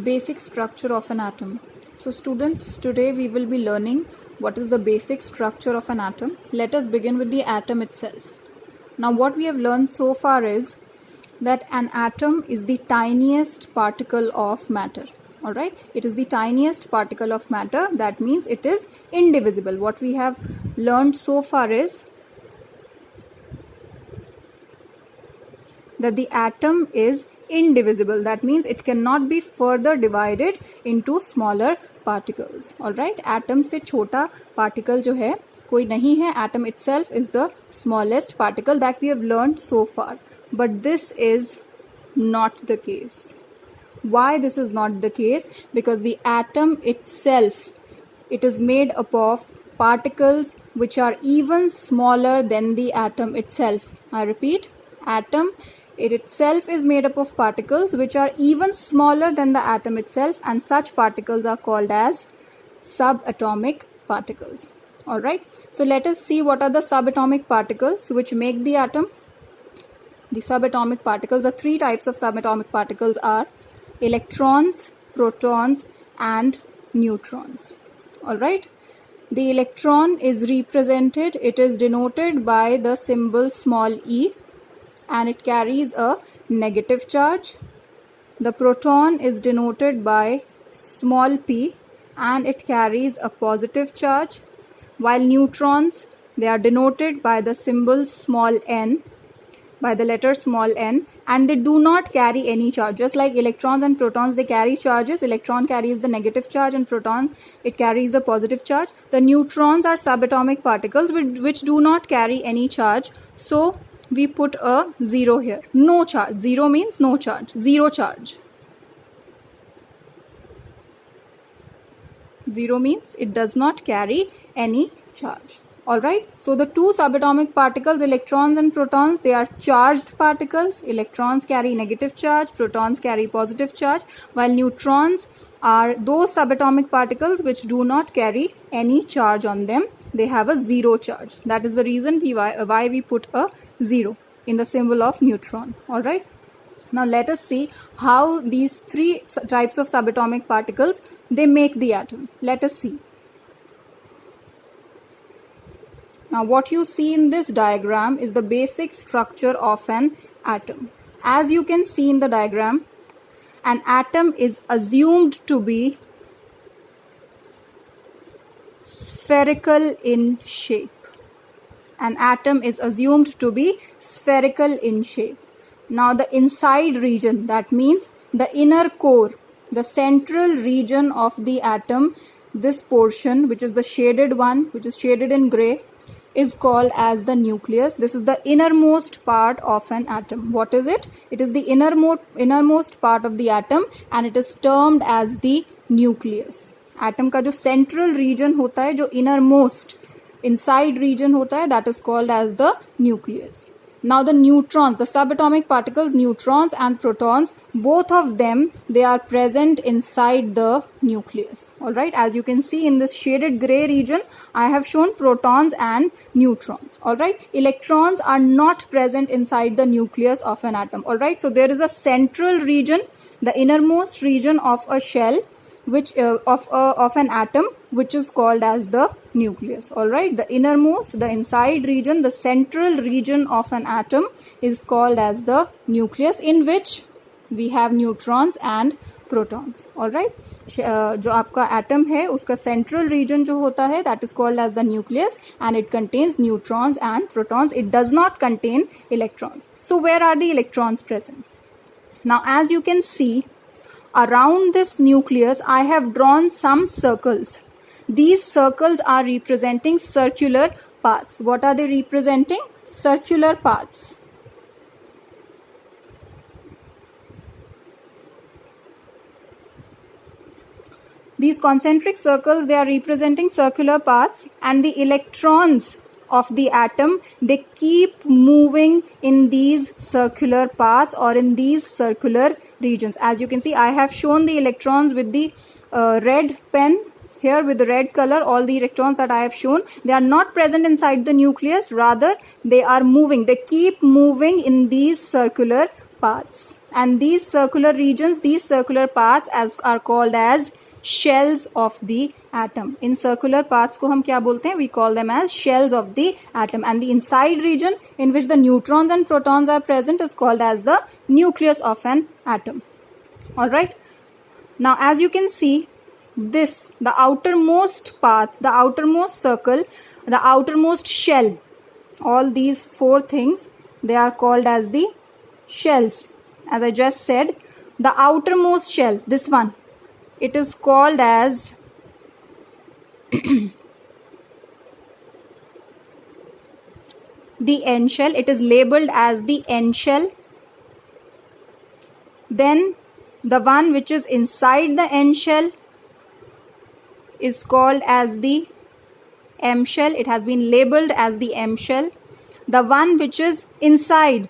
Basic structure of an atom. So students, today we will be learning what is the basic structure of an atom. Let us begin with the atom itself. Now what we have learned so far is that an atom is the tiniest particle of matter. Alright, it is the tiniest particle of matter. That means it is indivisible. What we have learned so far is that the atom is indivisible. That means it cannot be further divided into smaller particles. Alright, atom से छोटा particle जो है कोई नहीं है. Atom itself is the smallest particle that we have learned so far. But this is not the case. Why this is not the case? Because the atom itself, it is made up of particles which are even smaller than the atom itself. I repeat, atom it itself is made up of particles which are even smaller than the atom itself, and such particles are called as subatomic particles. Alright, so let us see what are the subatomic particles which make the atom. The subatomic particles, the three types of subatomic particles are electrons, protons and neutrons. Alright, the electron is represented, it is denoted by the symbol small e, and it carries a negative charge. The proton is denoted by small p and it carries a positive charge, while neutrons, they are denoted by the symbol small n, by the letter small n, and they do not carry any charge. Just like electrons and protons, they carry charges. Electron carries the negative charge and proton, it carries the positive charge. The neutrons are subatomic particles which do not carry any charge. So we put a 0 here. No charge. 0 means no charge. 0 charge. 0 means it does not carry any charge. Alright, so the two subatomic particles, electrons and protons, they are charged particles. Electrons carry negative charge, protons carry positive charge, while neutrons are those subatomic particles which do not carry any charge on them. They have a 0 charge. That is the reason why we put a 0 in the symbol of neutron. Alright, now let us see how these three types of subatomic particles, they make the atom. Let us see. Now what you see in this diagram is the basic structure of an atom. As you can see in the diagram, an atom is assumed to be spherical in shape. An atom is assumed to be spherical in shape. Now the inside region, that means the inner core, the central region of the atom, this portion which is the shaded one, which is shaded in grey, is called as the nucleus. This is the innermost part of an atom. What is it? It is the innermost part of the atom and it is termed as the nucleus. Atom का जो central region होता है, जो innermost inside region होता है, that is called as the nucleus. Now the neutrons, the subatomic particles, neutrons and protons, both of them, they are present inside the nucleus. Alright, as you can see in this shaded grey region, I have shown protons and neutrons. Alright, electrons are not present inside the nucleus of an atom. Alright, so there is a central region, the innermost region of a shell, which of an atom, which is called as the nucleus. Alright, the innermost, the inside region, the central region of an atom is called as the nucleus, in which we have neutrons and protons. Alright, जो आपका atom है उसका central region जो होता है, that is called as the nucleus, and it contains neutrons and protons. It does not contain electrons. So where are the electrons present? Now as you can see, around this nucleus I have drawn some circles. These circles are representing circular paths. What are they representing? Circular paths. These concentric circles, they are representing circular paths, and the electrons of the atom, they keep moving in these circular paths or in these circular regions. As you can see, I have shown the electrons with the red pen here with the red color. All the electrons that I have shown, they are not present inside the nucleus, rather they are moving, they keep moving in these circular paths, and these circular regions, these circular paths are called as shells of the atom. In circular paths को हम क्या बोलते हैं? We call them as shells of the atom, and the inside region in which the neutrons and protons are present is called as the nucleus of an atom. All right. Now, as you can see, this, the outermost path, the outermost circle, the outermost shell, all these four things, they are called as the shells. As I just said, the outermost shell, this one, it is called as the N shell. It is labeled as the N shell. Then the one which is inside the N shell is called as the M shell. It has been labeled as the M shell. The one which is inside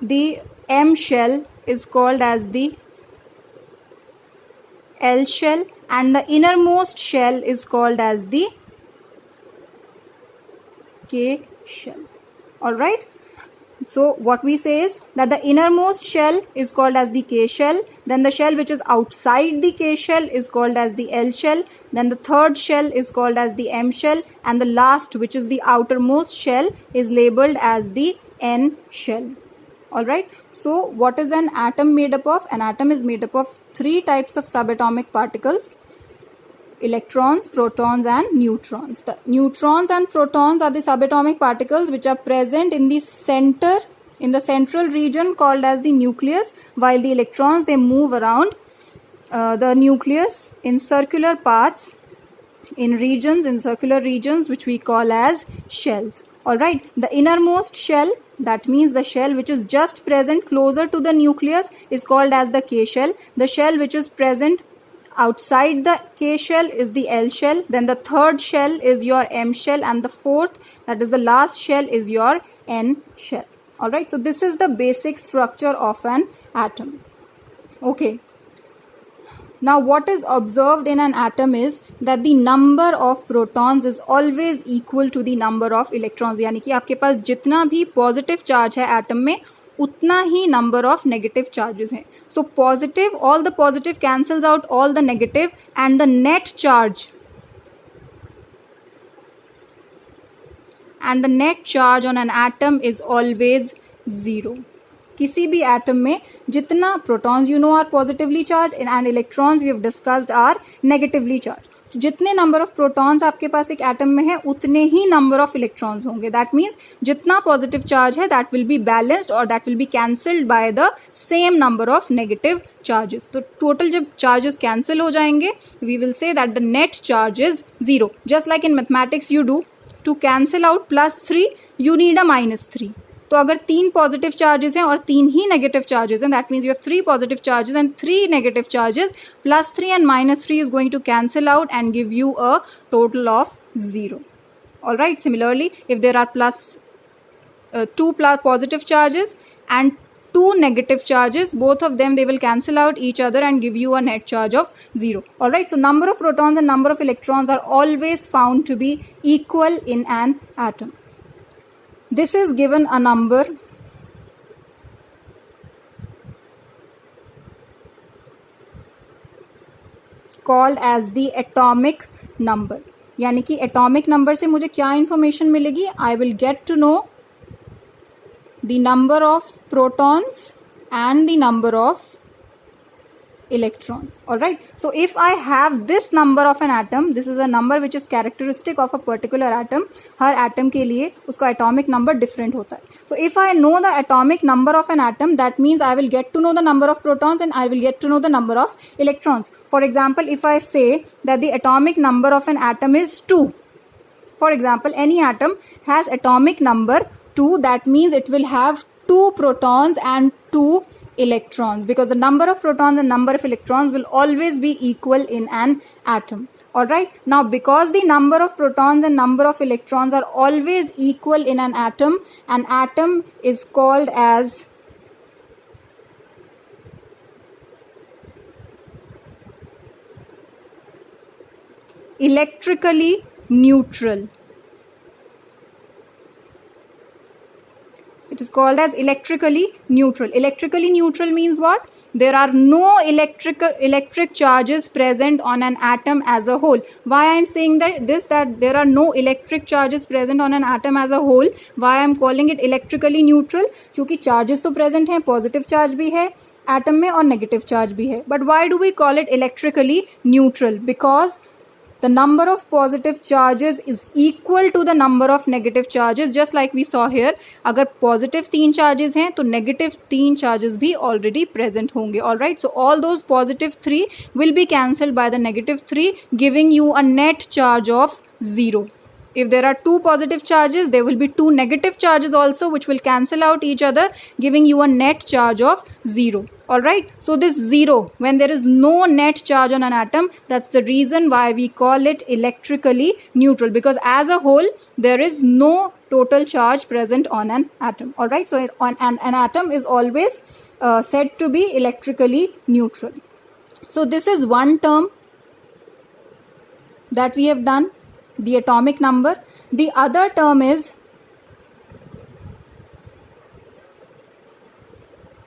the M shell is called as the L shell, and the innermost shell is called as the K shell. All right. So what we say is that the innermost shell is called as the K shell, then the shell which is outside the K shell is called as the L shell, then the third shell is called as the M shell, and the last, which is the outermost shell, is labeled as the N shell. All right. So what is an atom made up of? An atom is made up of three types of subatomic particles: electrons, protons, and neutrons. The neutrons and protons are the subatomic particles which are present in the center, in the central region called as the nucleus, while the electrons, they move around the nucleus in circular paths, in regions, in circular regions, which we call as shells. All right. The innermost shell, that means the shell which is just present closer to the nucleus, is called as the K shell. The shell which is present outside the K shell is the L shell. Then the third shell is your M shell, and the fourth, that is the last shell, is your N shell. All right. So this is the basic structure of an atom. Okay. Now what is observed in an atom is that the number of protons is always equal to the number of electrons. यानी कि आपके पास जितना भी positive charge है atom में, उतना ही number of negative charges हैं. So positive, all the positive cancels out all the negative, and the net charge on an atom is always 0. किसी भी एटम में जितना protons you know are positively charge and electrons we have discussed are negatively charge. जितने number of protons आपके पास एक atom में है, उतने ही नंबर ऑफ इलेक्ट्रॉन्स होंगे. दैट मीन्स जितना पॉजिटिव चार्ज है, दैट विल बी बैलेंस्ड और that will be cancelled by the same number of negative charges. तो टोटल जब चार्जेस कैंसिल हो जाएंगे, we will say that the net charge is 0. Just like in mathematics you do to cancel out +3 you need a -3. तो अगर 3 positive charges हैं और 3 ही negative charges हैं, that means you have 3 positive charges and 3 negative charges, +3 and -3 is going to cancel out and give you a total of 0. All right. Similarly, if there are 2 positive charges and 2 negative charges, both of them, they will cancel out each other and give you a net charge of 0. All right. So number of protons and number of electrons are always found to be equal in an atom. This is given a number called as the atomic number. यानी कि atomic number से मुझे क्या information मिलेगी? I will get to know the number of protons and the number of electrons. All right. So if I have this number of an atom, this is a number which is characteristic of a particular atom. Her atom के लिए उसका atomic number different होता है. So if I know the atomic number of an atom, that means I will get to know the number of protons and I will get to know the number of electrons. For example, if I say that the atomic number of an atom is 2. For example, any atom has atomic number 2. That means it will have 2 protons and 2 electrons, because the number of protons and number of electrons will always be equal in an atom. All right. Now because the number of protons and number of electrons are always equal in an atom is called as electrically neutral. It is called as electrically neutral. Electrically neutral means what? There are no electric charges present on an atom as a whole. Why I am saying that there are no electric charges present on an atom as a whole? Why I am calling it electrically neutral? क्योंकि charges तो present हैं, positive charge भी है atom में और negative charge भी है. But why do we call it electrically neutral? Because the number of positive charges is equal to the number of negative charges, just like we saw here. अगर positive 3 charges हैं तो negative 3 charges भी already present होंगे. Alright, so all those positive 3 will be cancelled by the negative 3, giving you a net charge of 0. If there are 2 positive charges, there will be 2 negative charges also, which will cancel out each other, giving you a net charge of 0. Alright, so this 0, when there is no net charge on an atom, that's the reason why we call it electrically neutral, because as a whole, there is no total charge present on an atom. Alright, so an atom is always said to be electrically neutral. So this is one term that we have done, the atomic number. The other term is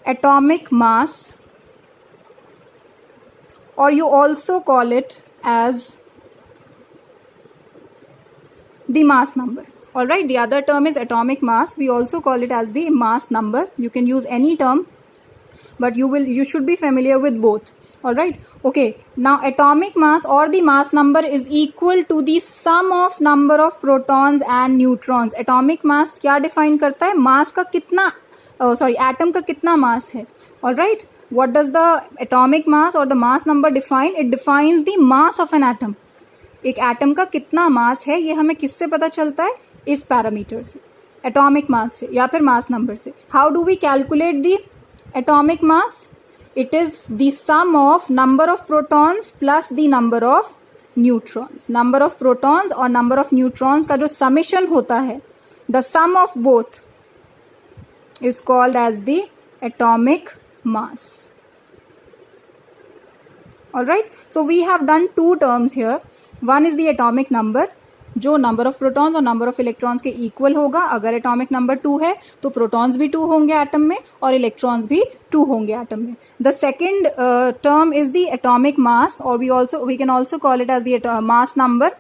atomic mass, or you also call it as the mass number. Alright, the other term is atomic mass. We also call it as the mass number. You can use any term, but you should be familiar with both. Alright, okay, now atomic mass or the mass number is equal to the sum of number of protons and neutrons. Atomic mass क्या define करता है? Mass का कितना atom का कितना mass है. Alright, what does the atomic mass or the mass number define? It defines the mass of an atom. एक atom का कितना mass है ये हमें किससे पता चलता है? इस parameter से, atomic mass से या फिर mass number से. How do we calculate the atomic mass? It is the sum of number of protons plus the number of neutrons. Number of protons और number of neutrons का जो summation होता है, the sum of both is called as the atomic mass. Alright, so we have done 2 terms here. One is the atomic number, जो number of protons और number of electrons के equal होगा. अगर atomic number 2 है तो protons भी 2 होंगे atom में और इलेक्ट्रॉन्स भी 2 होंगे एटम में. The second term is the atomic mass, और we can also call it as the mass number.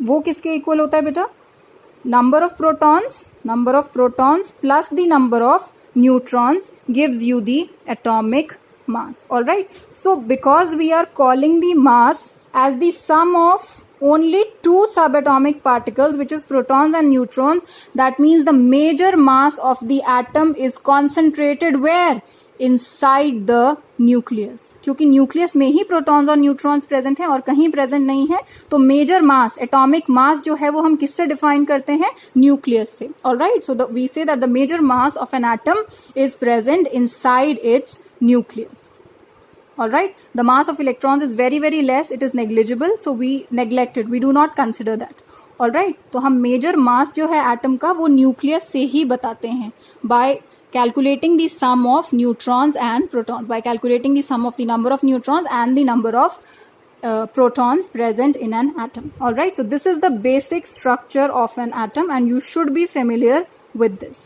वो किसके इक्वल होता है बेटा? Number of protons plus the number of neutrons gives you the atomic mass. Alright, so because we are calling the mass as the sum of only 2 subatomic particles, which is protons and neutrons, that means the major mass of the atom is concentrated where? Inside the nucleus. क्योंकि nucleus में ही protons और neutrons present हैं और कहीं present नहीं है, तो major मास, atomic mass जो है वो हम किससे डिफाइन करते हैं? न्यूक्लियस से. Alright, so we say that the major mass of an atom is present inside its nucleus. Alright, the mass of electrons is very very less, it is negligible, so we neglect it, we do not consider that. Alright, तो हम major mass जो है atom का वो nucleus से ही बताते हैं by calculating the sum of neutrons and protons, by calculating the sum of the number of neutrons and the number of protons present in an atom. Alright, so this is the basic structure of an atom and you should be familiar with this.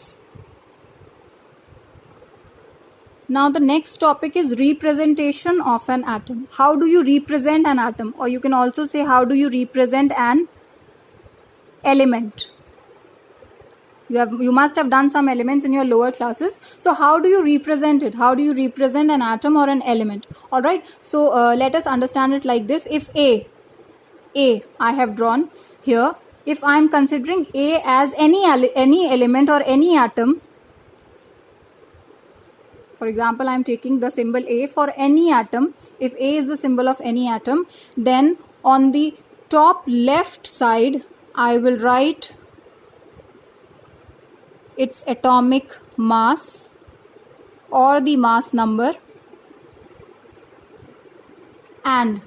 Now the next topic is representation of an atom. How do you represent an atom? Or you can also say how do you represent an element? You must have done some elements in your lower classes. So how do you represent it? How do you represent an atom or an element? Alright, so let us understand it like this. If A I have drawn here, if I am considering A as any element or any atom, for example, I am taking the symbol A for any atom. If A is the symbol of any atom, then on the top left side, I will write its atomic mass or the mass number, and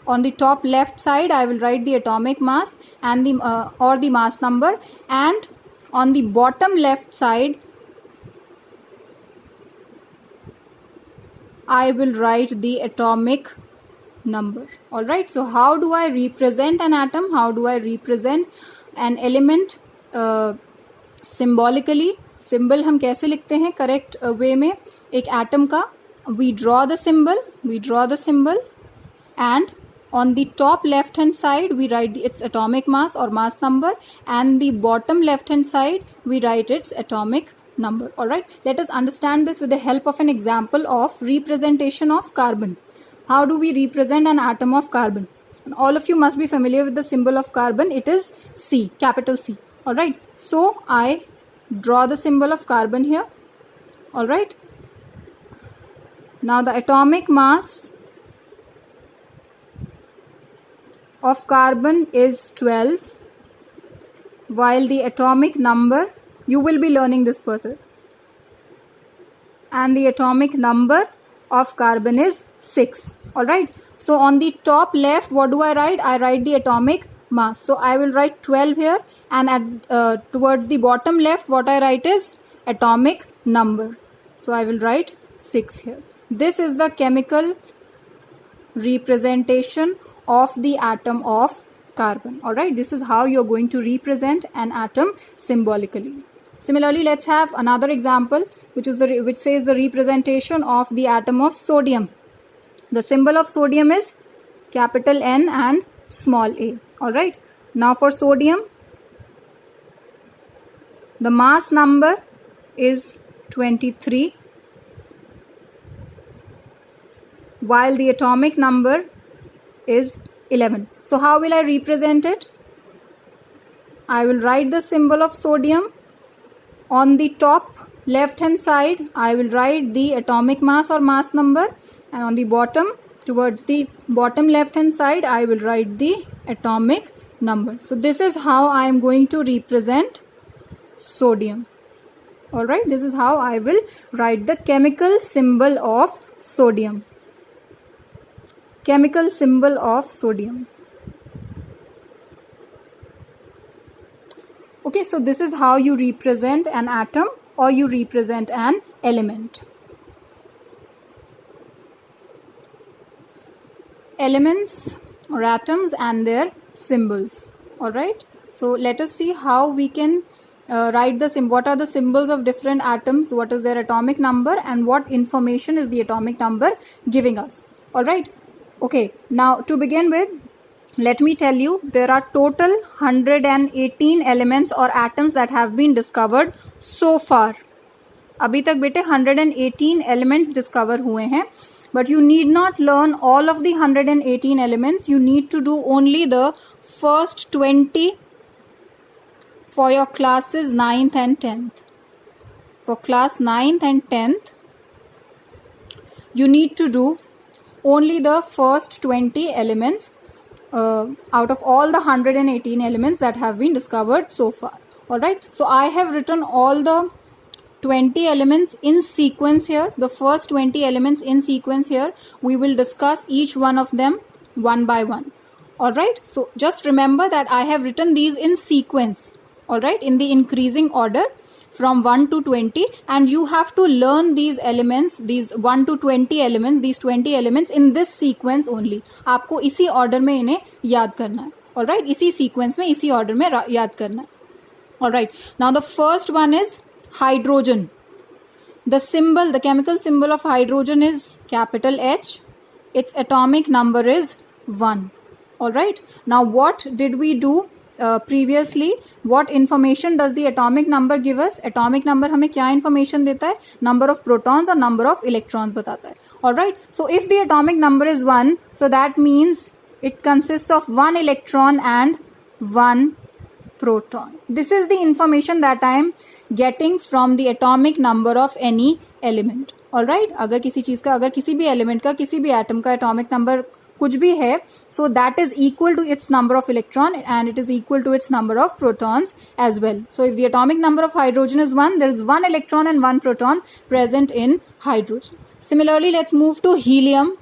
on the top left side, I will write the atomic mass and the or the mass number, and on the bottom left side, I will write the atomic number. Alright, so how do I represent an atom? How do I represent an element symbolically? Symbol हम कैसे लिखते हैं correct way में एक atom का? We draw the symbol and on the top left hand side we write its atomic mass or mass number, and the bottom left hand side we write its atomic number. All right, let us understand this with the help of an example of representation of carbon. How do we represent an atom of carbon? And all of you must be familiar with the symbol of carbon. It is C, capital C. All right, so I draw the symbol of carbon here. All right, now the atomic mass of carbon is 12, while the atomic number, you will be learning this further, and the atomic number of carbon is 6. All right, so on the top left, what do I write? I write the atomic mass, so I will write 12 here, and at towards the bottom left, what I write is atomic number, so I will write 6 here. This is the chemical representation of the atom of carbon. All right, this is how you're going to represent an atom symbolically. Similarly, let's have another example which says the representation of the atom of sodium. The symbol of sodium is capital N and small a. All right, now for sodium, the mass number is 23, while the atomic number is 11. So how will I represent it? I will write the symbol of sodium. On the top left hand side, I will write the atomic mass or mass number, and on the bottom, towards the bottom left hand side, I will write the atomic number. So this is how I am going to represent sodium. All right, this is how I will write the chemical symbol of sodium. Chemical symbol of sodium. Okay, so this is how you represent an atom or you represent an element. Elements or atoms and their symbols. All right, so let us see how we can write the what are the symbols of different atoms, what is their atomic number, and what information is the atomic number giving us. All right. Okay, now to begin with, let me tell you, there are total 118 elements or atoms that have been discovered so far. अभी तक बेटे 118 elements discover हुए हैं, but you need not learn all of the 118 elements. You need to do only the first 20 for your classes 9th and 10th. For class 9th and 10th, you need to do only the first 20 elements out of all the 118 elements that have been discovered so far. All right, so I have written all the 20 elements in sequence here, the first 20 elements in sequence here. We will discuss each one of them one by one. All right, so just remember that I have written these in sequence, all right, in the increasing order from 1 to 20, and you have to learn these elements, these 1 to 20 elements, these 20 elements in this sequence only. आपको इसी order में इन्हें याद करना है. All right, इसी sequence में, इसी order में याद करना है. All right, now the first one is hydrogen. The symbol, the chemical symbol of hydrogen is capital H. Its atomic number is 1. All right, now what did we do previously? What information does the atomic number give us? Atomic number हमें क्या information देता है? Number of protons और number of electrons बताता है. All right, so if the atomic number is 1, so that means it consists of 1 electron and 1 proton. This is the information that I am getting from the atomic number of any element. All right, अगर किसी चीज़ का, अगर किसी भी element का, किसी भी atom का atomic number कुछ भी है, so that is equal to its number of electron and it is equal to its number of protons as well. So if the atomic number of hydrogen is 1, there is 1 electron and 1 proton present in hydrogen. Similarly, let's move to helium.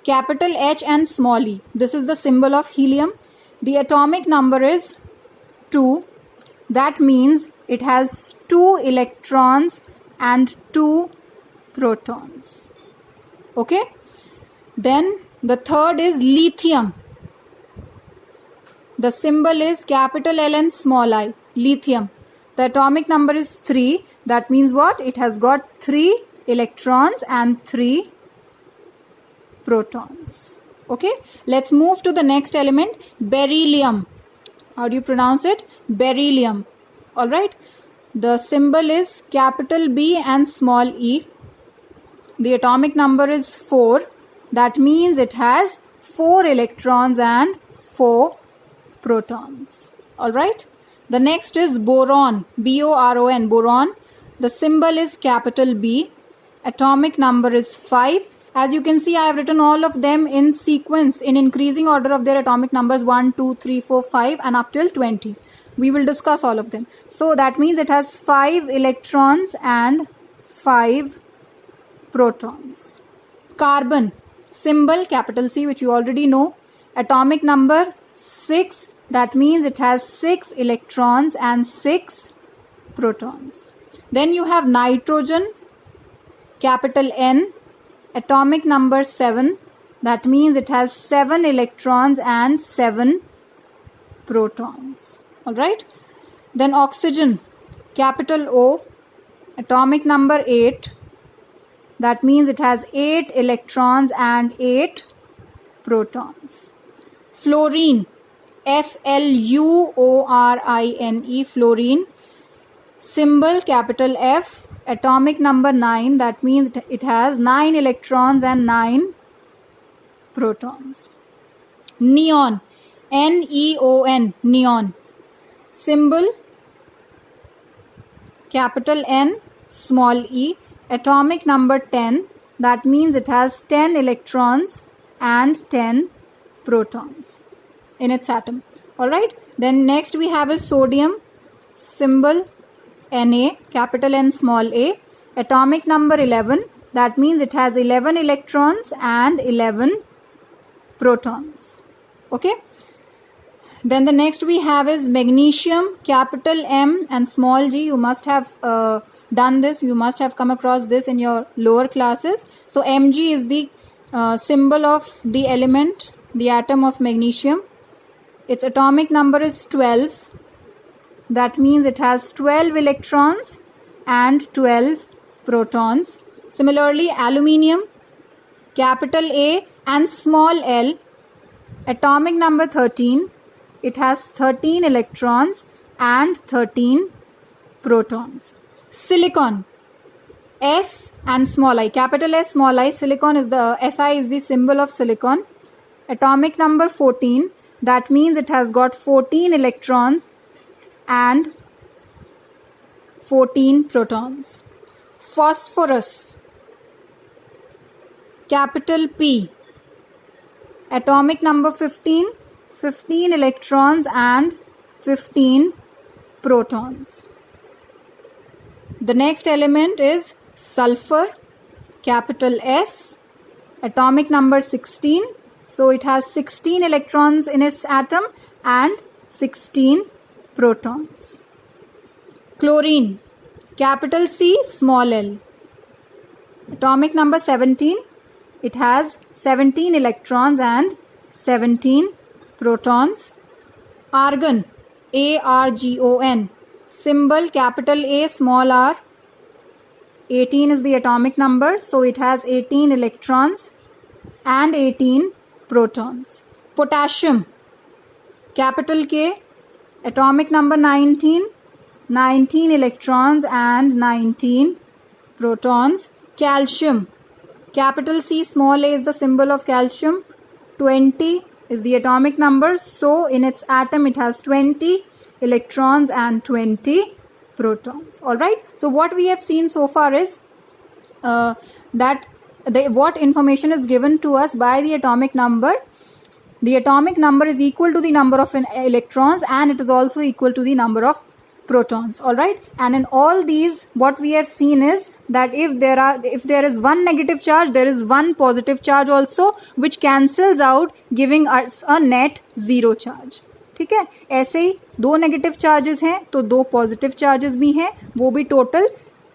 Capital H and small e. This is the symbol of helium. The atomic number is 2. That means it has 2 electrons and 2 protons. Okay. Then the third is lithium. The symbol is capital L and small I. Lithium. The atomic number is 3. That means what? It has got 3 electrons and 3 protons. Okay, let's move to the next element, beryllium. How do you pronounce it? Beryllium. All right. The symbol is capital B and small e. The atomic number is 4. That means it has 4 electrons and 4 protons. All right. The next is boron, B-O-R-O-N, boron. The symbol is capital B. Atomic number is 5. As you can see, I have written all of them in sequence, in increasing order of their atomic numbers, 1, 2, 3, 4, 5 and up till 20. We will discuss all of them. So that means it has 5 electrons and 5 protons. Carbon, symbol capital C, which you already know. Atomic number 6. That means it has 6 electrons and 6 protons. Then you have nitrogen, capital N, atomic number 7. That means it has 7 electrons and 7 protons. All right. Then oxygen, capital O, atomic number 8. That means it has 8 electrons and 8 protons. Fluorine, F-L-U-O-R-I-N-E, fluorine. Symbol capital F, atomic number 9. That means it has 9 electrons and 9 protons. Neon, N-E-O-N, neon. Symbol capital N, small e. Atomic number 10. That means it has 10 electrons and 10 protons in its atom. All right. Then next we have is sodium, symbol Na, capital N, small a. Atomic number 11. That means it has 11 electrons and 11 protons. Okay. Then the next we have is magnesium, capital M and small g. You must have done this. You must have come across this in your lower classes. So Mg is the symbol of the element, the atom of magnesium. Its atomic number is 12. That means it has 12 electrons and 12 protons. Similarly, aluminium, capital A and small l, atomic number 13. It has 13 electrons and 13 protons. Silicon, S and small I, capital S, small I. Silicon is the Si is the symbol of silicon. Atomic number 14. That means it has got 14 electrons and 14 protons. Phosphorus, capital P. Atomic number 15. 15 electrons and 15 protons. The next element is sulfur, capital S. Atomic number 16. So it has 16 electrons in its atom and 16 protons. Chlorine, capital C, small l. Atomic number 17. It has 17 electrons and 17 protons. Argon, A-R-G-O-N. Symbol capital A, small r. 18 is the atomic number. So it has 18 electrons and 18 protons. Potassium, capital K. Atomic number 19. 19 electrons and 19 protons. Calcium, capital C, small a is the symbol of calcium. 20 is the atomic number. So in its atom it has 20 electrons and 20 protons. All right. So what we have seen so far is what information is given to us by the atomic number. The atomic number is equal to the number of electrons and it is also equal to the number of protons. All right. And in all these, what we have seen is that if there is one negative charge, there is one positive charge also, which cancels out, giving us a net zero charge. ठीक है. ऐसे ही 2 negative charges हैं तो 2 positive charges भी हैं, वो भी total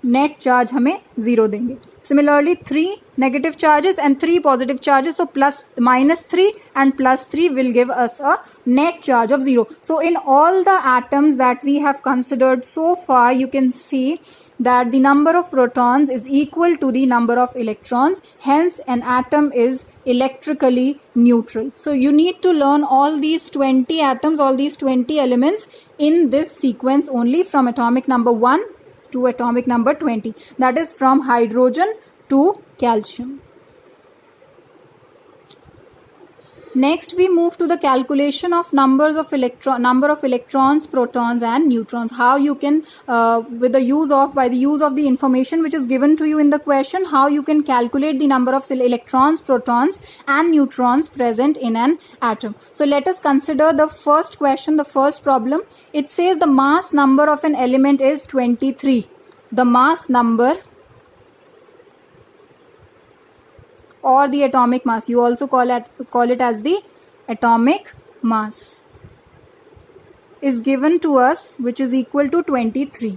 net charge हमें 0 देंगे. Similarly, 3 negative charges and 3 positive charges, so -3 and +3 will give us a net charge of 0. So in all the atoms that we have considered so far, you can see that the number of protons is equal to the number of electrons. Hence, an atom is electrically neutral. So you need to learn all these 20 atoms, all these 20 elements in this sequence only, from atomic number 1 to atomic number 20. That is from hydrogen to calcium. Next, we move to the calculation of number of electrons, protons, and neutrons. How you can, by the use of the information which is given to you in the question, how you can calculate the number of electrons, protons, and neutrons present in an atom. So let us consider the first question, the first problem. It says the mass number of an element is 23. The mass number, or the atomic mass, you also call it as the atomic mass, is given to us, which is equal to 23.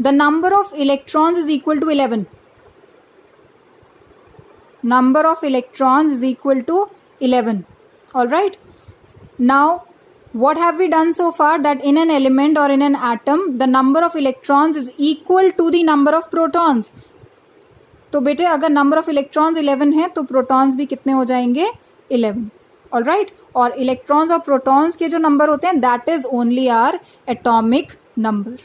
The number of electrons is equal to 11. Number of electrons is equal to 11. All right. Now, what have we done so far? That in an element or in an atom, the number of electrons is equal to the number of protons. तो बेटे अगर number of electrons 11 है तो protons भी कितने हो जाएंगे? 11. All right. और इलेक्ट्रॉन्स और प्रोटॉन्स के जो नंबर होते हैं, that is only our atomic number.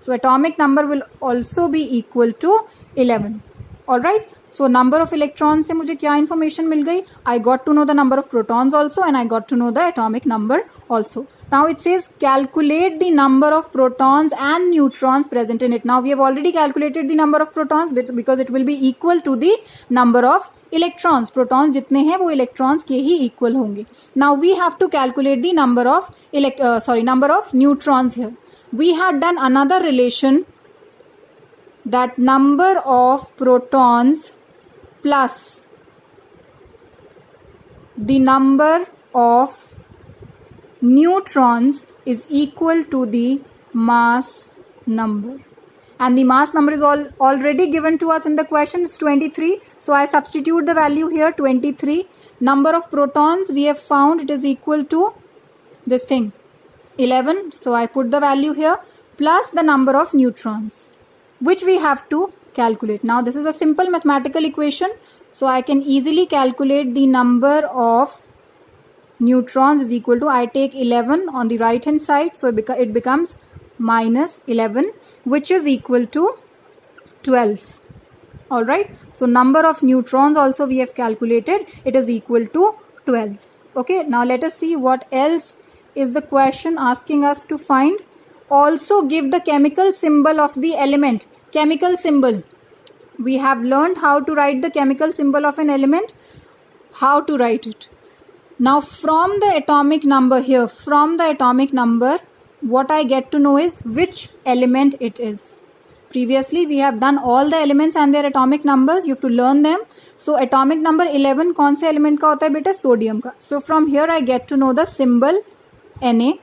So atomic number will also be equal to 11. All right. So number of electrons से मुझे क्या इन्फॉर्मेशन मिल गई? I got to know the number of protons also and I got to know the atomic number also. Now it says calculate the number of protons and neutrons present in it. Now we have already calculated the number of protons because it will be equal to the number of electrons. Protons जितने हैं वो electrons के ही equal होंगे. Now we have to calculate the number of neutrons here. We had done another relation, that number of protons plus the number of neutrons is equal to the mass number, and the mass number is already given to us in the question. It's 23, so I substitute the value here, 23. Number of protons we have found, it is equal to this thing, 11, so I put the value here, plus the number of neutrons which we have to calculate. Now this is a simple mathematical equation, so I can easily calculate the number of neutrons is equal to, I take 11 on the right hand side, so it becomes minus 11, which is equal to 12. All right. So number of neutrons also we have calculated, it is equal to 12. Okay. Now let us see what else is the question asking us to find. Also give the chemical symbol of the element. Chemical symbol. We have learned how to write the chemical symbol of an element. How to write it? Now from the atomic number here, from the atomic number, what I get to know is which element it is. Previously we have done all the elements and their atomic numbers. You have to learn them. So atomic number 11 कौन से element का होता है बेटा? Sodium का. So from here I get to know the symbol Na.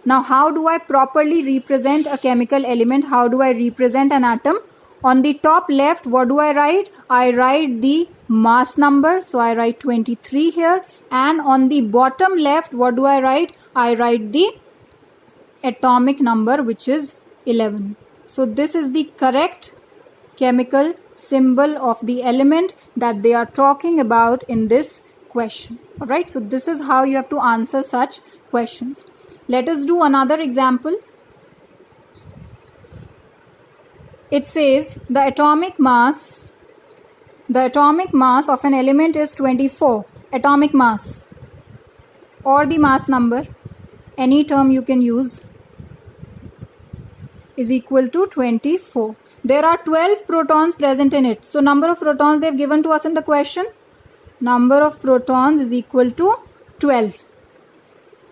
Now how do I properly represent a chemical element? How do I represent an atom? On the top left, what do I write? I write the mass number, so I write 23 here, and on the bottom left, what do I write? I write the atomic number, which is 11. So this is the correct chemical symbol of the element that they are talking about in this question. All right, so this is how you have to answer such questions. Let us do another example. It says the atomic mass of an element is 24. Atomic mass or the mass number, any term you can use, is equal to 24. There are 12 protons present in it. So number of protons they have given to us in the question. Number of protons is equal to 12.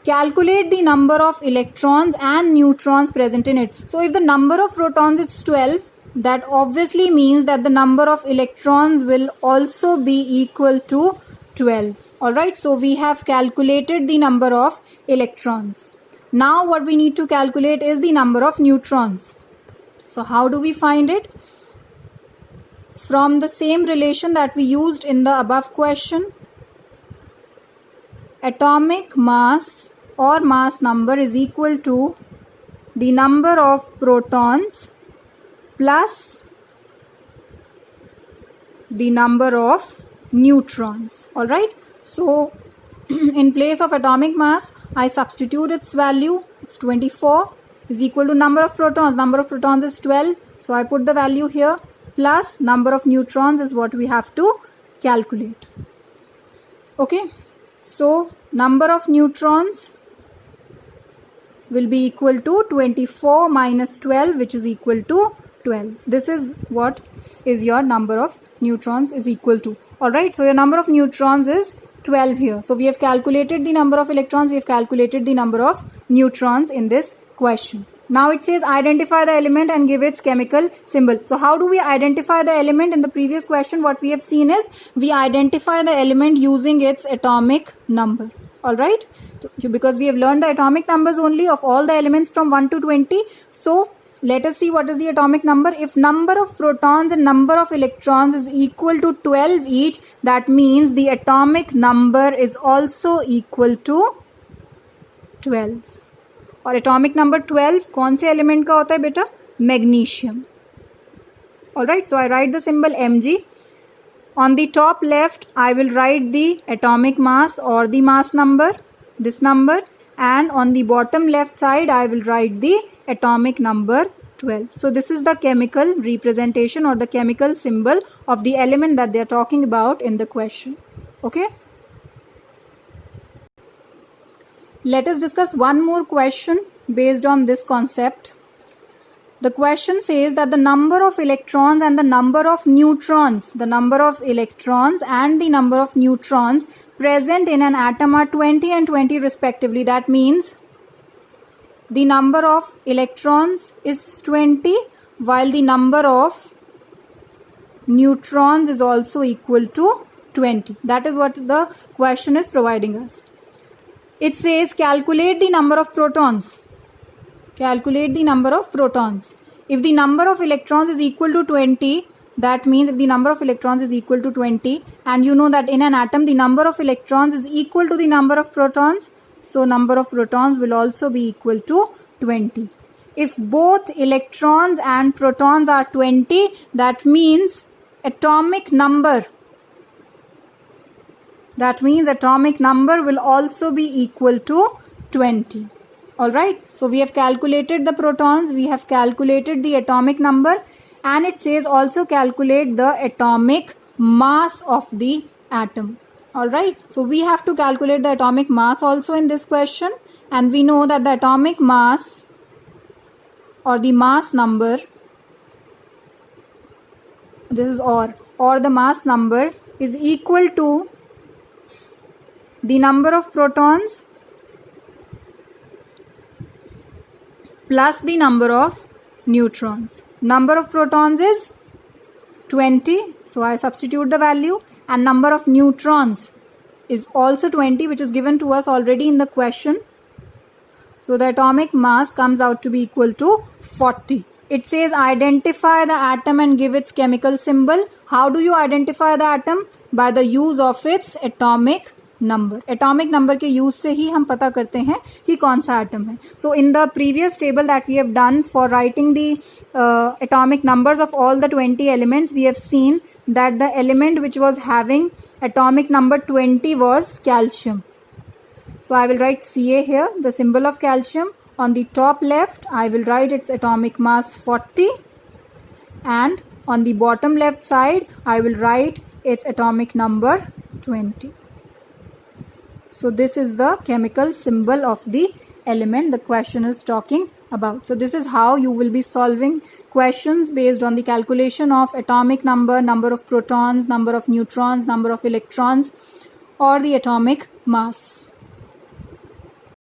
Calculate the number of electrons and neutrons present in it. So if the number of protons is 12, that obviously means that the number of electrons will also be equal to 12. Alright, so we have calculated the number of electrons. Now what we need to calculate is the number of neutrons. So how do we find it? From the same relation that we used in the above question, atomic mass or mass number is equal to the number of protons plus the number of neutrons. All right, so in place of atomic mass, I substitute its value. It's 24 is equal to number of protons. Number of protons is 12, so I put the value here, plus number of neutrons is what we have to calculate. Okay, so number of neutrons will be equal to 24 minus 12, which is equal to 12. This is what is your number of neutrons is equal to. All right, so your number of neutrons is 12 here. So we have calculated the number of electrons, we have calculated the number of neutrons in this question. Now it says identify the element and give its chemical symbol. So how do we identify the element? In the previous question, what we have seen is we identify the element using its atomic number. All right, so because we have learned the atomic numbers only of all the elements from 1 to 20. So let us see what is the atomic number. If number of protons and number of electrons is equal to 12 each, that means the atomic number is also equal to 12. और atomic number 12 कौन से element का होता है बेटा? Magnesium. Alright, so I write the symbol Mg. On the top left, I will write the atomic mass or the mass number, this number, and on the bottom left side, I will write the atomic number 12. So this is the chemical representation or the chemical symbol of the element that they are talking about in the question. Okay. Let us discuss one more question based on this concept. The question says that the number of electrons and the number of neutrons, the number of electrons and the number of neutrons present in an atom are 20 and 20 respectively. That means the number of electrons is 20 while the number of neutrons is also equal to 20. That is what the question is providing us. It says calculate the number of protons. Calculate the number of protons. If the number of electrons is equal to 20, that means if the number of electrons is equal to 20, and you know that in an atom the number of electrons is equal to the number of protons, so number of protons will also be equal to 20. If both electrons and protons are 20, that means atomic number will also be equal to 20. Alright, so we have calculated the protons, we have calculated the atomic number, and it says also calculate the atomic mass of the atom. Alright, so we have to calculate the atomic mass also in this question, and we know that the atomic mass or the mass number, this is or the mass number is equal to the number of protons plus the number of neutrons. Number of protons is 20, so I substitute the value, and number of neutrons is also 20, which is given to us already in the question. So the atomic mass comes out to be equal to 40. It says identify the atom and give its chemical symbol. How do you identify the atom? By the use of its atomic number. Atomic number के use से ही हम पता करते हैं कि कौन सा atom है. So in the previous table that we have done for writing the atomic numbers of all the 20 elements, we have seen that the element which was having atomic number 20 was calcium. So I will write Ca here, the symbol of calcium. On the top left, I will write its atomic mass 40, and on the bottom left side, I will write its atomic number 20. So this is the chemical symbol of the element the question is talking about. So this is how you will be solving questions based on the calculation of atomic number, number of protons, number of neutrons, number of electrons, or the atomic mass.